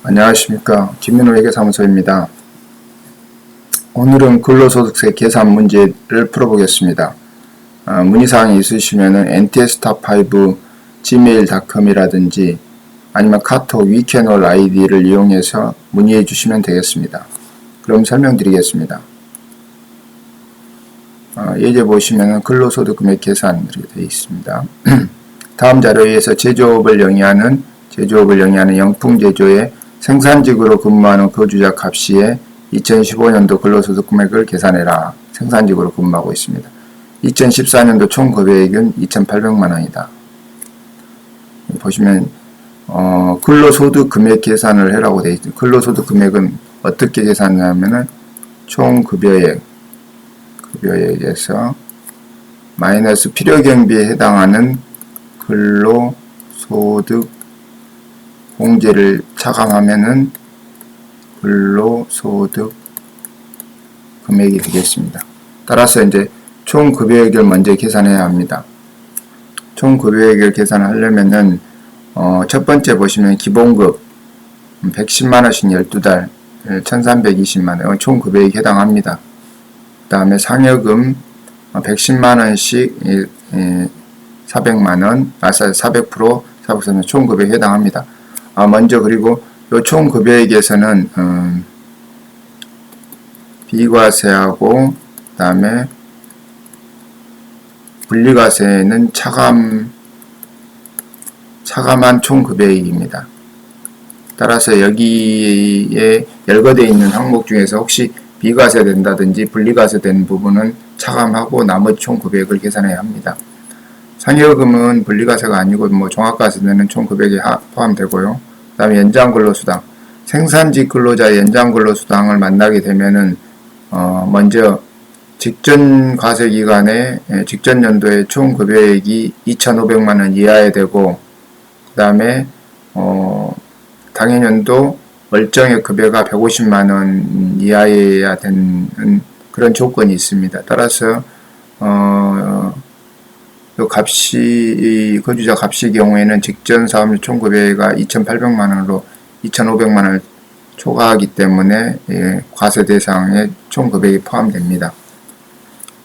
안녕하십니까. 김민호 회계사무소입니다. 오늘은 근로소득세 계산 문제를 풀어보겠습니다. 문의사항이 있으시면 ntstar5 gmail.com이라든지 아니면 카톡 위캐널 아이디를 이용해서 문의해 주시면 되겠습니다. 그럼 설명드리겠습니다. 예제 보시면 근로소득 금액 계산 이렇게 되어 있습니다. 다음 자료에서 제조업을 영위하는 영풍제조의 생산직으로 근무하는 거주자 값시에 2015년도 근로소득 금액을 계산해라. 생산직으로 근무하고 있습니다. 2014년도 총 급여액은 2,800만원이다. 보시면 근로소득 금액 계산을 해라고 되어 있죠. 근로소득 금액은 어떻게 계산하냐면은 총 급여액에서 마이너스 필요경비에 해당하는 근로소득 공제를 차감하면은 근로소득 금액이 되겠습니다. 따라서 이제 총 급여액을 먼저 계산해야 합니다. 총 급여액을 계산하려면은 첫 번째 보시면 기본급 110만원씩 12달 1320만원 총 급여액에 해당합니다. 그 다음에 상여금 110만원씩 400만원 400% 400% 총 급여액에 해당합니다. 먼저 그리고 요 총 급여액에서는 비과세하고 그 다음에 분리과세는 차감한 총 급여액입니다. 따라서 여기에 열거되어 있는 항목 중에서 혹시 비과세 된다든지 분리과세 된 부분은 차감하고 나머지 총 급여액을 계산해야 합니다. 상여금은 분리과세가 아니고 종합과세되는 총 급여액에 포함되고요. 그 다음에 연장근로수당, 생산직 근로자의 연장근로수당을 만나게 되면은 먼저 직전 과세기간에 직전 연도의 총 급여액이 2,500만원 이하에 되고 그 다음에 당해년도 월정액 급여가 150만원 이하여야 되는 그런 조건이 있습니다. 따라서 거주자 값시 경우에는 직전 사업일 총 급여가 2,800만원으로 2,500만원을 초과하기 때문에 과세 대상에 총 급여액이 포함됩니다.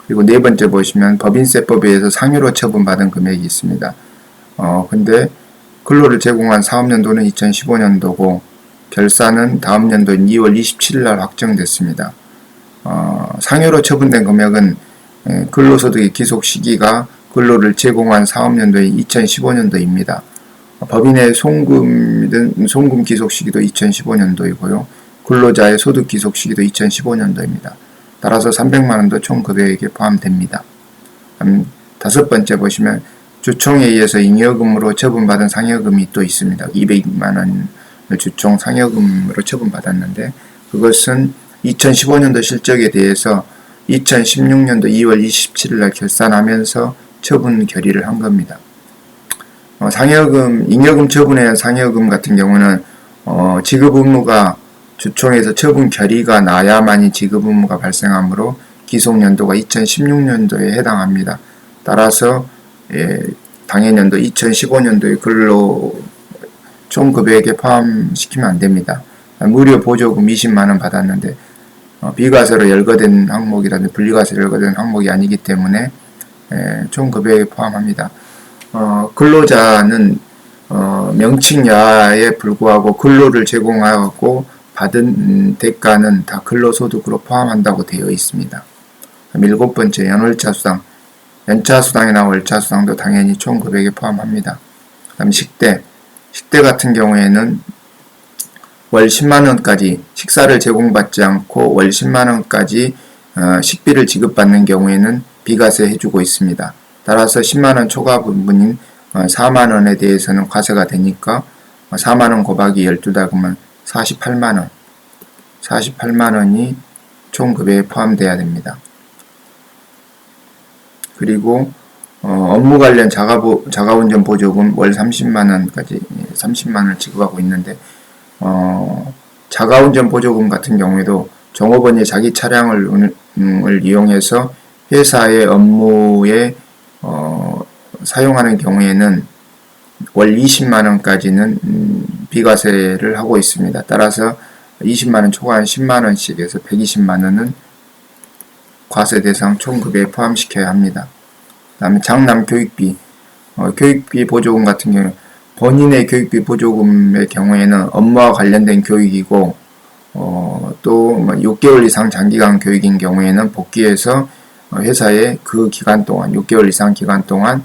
그리고 네 번째 보시면 법인세법에 의해서 상여로 처분받은 금액이 있습니다. 근데 근로를 제공한 사업연도는 2015년도고 결산은 다음 연도인 2월 27일 날 확정됐습니다. 상여로 처분된 금액은 근로소득의 기속 시기가 근로를 제공한 사업연도인 2015년도입니다. 법인의 송금 기속 시기도 2015년도이고요. 근로자의 소득 기속 시기도 2015년도입니다. 따라서 300만원도 총 급여액에 포함됩니다. 다섯 번째 보시면 주총에 의해서 잉여금으로 처분받은 상여금이 또 있습니다. 200만원을 주총 상여금으로 처분받았는데 그것은 2015년도 실적에 대해서 2016년도 2월 27일 날 결산하면서 처분 결의를 한 겁니다. 잉여금 처분에 의한 상여금 같은 경우는 지급 의무가 주총에서 처분 결의가 나야만이 지급 의무가 발생하므로 기속연도가 2016년도에 해당합니다. 따라서 당해년도 2015년도의 근로 총 급여액에 포함시키면 안됩니다. 무료 보조금 20만원 받았는데 비과세로 열거된 항목이라든지 분리과세로 열거된 항목이 아니기 때문에 총 급여액에 포함합니다. 근로자는 명칭야에 불구하고 근로를 제공하고 받은 대가는 다 근로소득으로 포함한다고 되어 있습니다. 일곱 번째 연월차수당, 연차수당이나 월차수당도 당연히 총 급여액에 포함합니다. 그 다음 식대 같은 경우에는 월 10만원까지 식사를 제공받지 않고 월 10만원까지 식비를 지급받는 경우에는 비과세 해주고 있습니다. 따라서 10만원 초과 부분인 4만원에 대해서는 과세가 되니까 4만원 곱하기 12달 그러면 48만원이 총 급여에 포함되어야 됩니다. 그리고 업무 관련 자가운전 보조금 월 30만원까지 30만원을 지급하고 있는데 자가운전 보조금 같은 경우에도 종업원이 자기 차량을 이용해서 회사의 업무에 사용하는 경우에는 월 20만원까지는 비과세를 하고 있습니다. 따라서 20만원 초과한 10만원씩 해서 120만원은 과세 대상 총급여에 포함시켜야 합니다. 그 다음에 장남 교육비, 교육비 보조금 같은 경우 본인의 교육비 보조금의 경우에는 업무와 관련된 교육이고 또 6개월 이상 장기간 교육인 경우에는 복귀해서 회사에 그 기간 동안 6개월 이상 기간 동안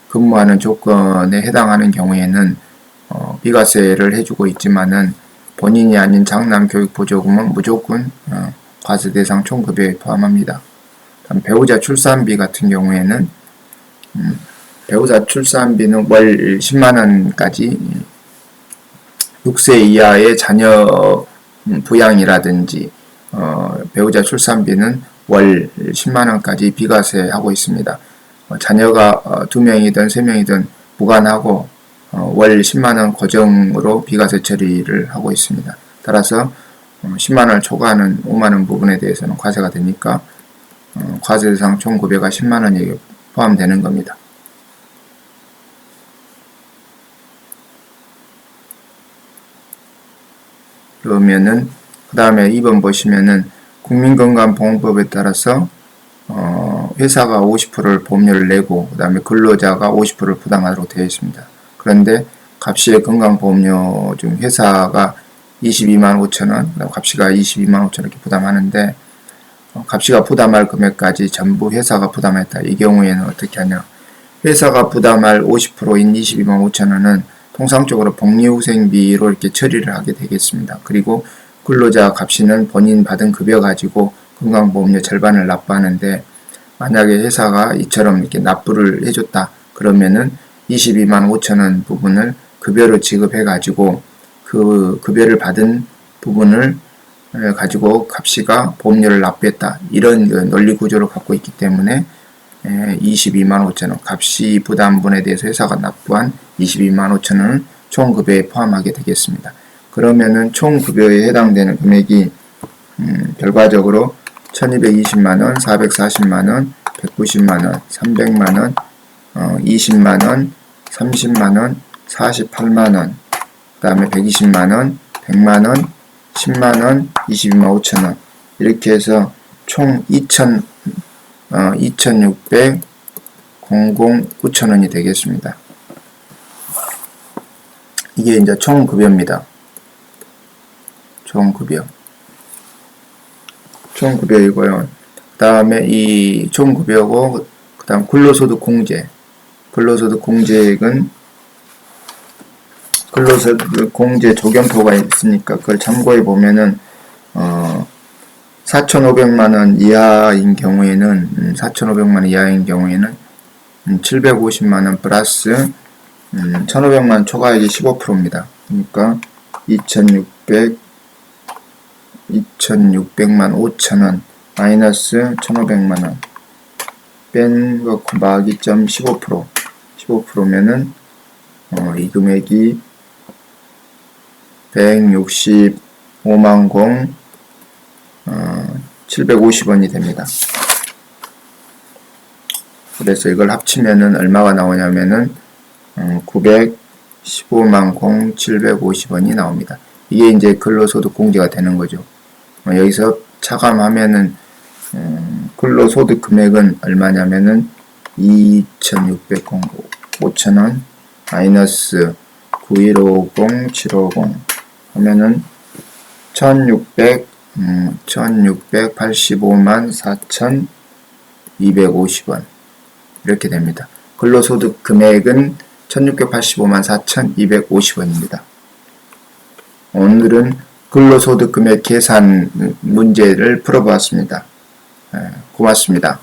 근무하는 조건에 해당하는 경우에는 비과세를 해주고 있지만은 본인이 아닌 장남 교육 보조금은 무조건 과세 대상 총급여에 포함합니다. 다음 배우자 출산비 같은 경우에는 배우자 출산비는 월 10만원까지 6세 이하의 자녀 부양이라든지 배우자 출산비는 월 10만원까지 비과세하고 있습니다. 자녀가 2명이든 3명이든 무관하고 월 10만원 고정으로 비과세 처리를 하고 있습니다. 따라서 10만원을 초과하는 5만원 부분에 대해서는 과세가 되니까 과세 대상 총급여가 10만원에 포함되는 겁니다. 그러면은 그 다음에 2번 보시면은 국민건강보험법에 따라서 회사가 50%를 보험료를 내고 그 다음에 근로자가 50%를 부담하도록 되어 있습니다. 그런데 갑시의 건강보험료 중 회사가 22만 5천원, 갑시가 22만 5천원 이렇게 부담하는데 갑시가 부담할 금액까지 전부 회사가 부담했다. 이 경우에는 어떻게 하냐? 회사가 부담할 50%인 22만 5천원은 통상적으로 복리후생비로 이렇게 처리를 하게 되겠습니다. 그리고 근로자 갑시는 본인 받은 급여 가지고 건강보험료 절반을 납부하는데 만약에 회사가 이처럼 이렇게 납부를 해줬다. 그러면은 22만 5천원 부분을 급여로 지급해 가지고 그 급여를 받은 부분을 가지고 갑시가 보험료를 납부했다. 이런 논리 구조를 갖고 있기 때문에 22만 5천원 갑시 부담분에 대해서 회사가 납부한 22만 5천원을 총급여에 포함하게 되겠습니다. 그러면은 총급여에 해당되는 금액이 결과적으로 1220만원, 440만원, 190만원, 300만원, 20만원, 30만원, 48만원, 그 다음에 120만원, 100만원, 10만원, 22만 5천원 이렇게 해서 총 2,600,9천원이 되겠습니다. 이게 이제 총급여입니다. 총급여이고요. 그 다음에 이 총급여고 그 다음 근로소득공제. 근로소득공제액은 근로소득공제 조견표가 있으니까 그걸 참고해 보면은 4,500만원 이하인 경우에는 750만원 플러스 1,500만원 초과액이 15%입니다. 그러니까 2,600만 5천원 마이너스 1,500만원 뺀 거 곱하기 15% 15%면은 이 금액이 165만 750원이 됩니다. 그래서 이걸 합치면은 얼마가 나오냐면은 915만 750원이 나옵니다. 이게 이제 근로소득 공제가 되는 거죠. 여기서 차감하면은 근로소득 금액은 얼마냐면은 2,605천 마이너스 9150,750 하면은 1,685만 4,250원 이렇게 됩니다. 근로소득 금액은 1,685만 4,250원입니다. 오늘은 근로소득 금액 계산 문제를 풀어보았습니다. 고맙습니다.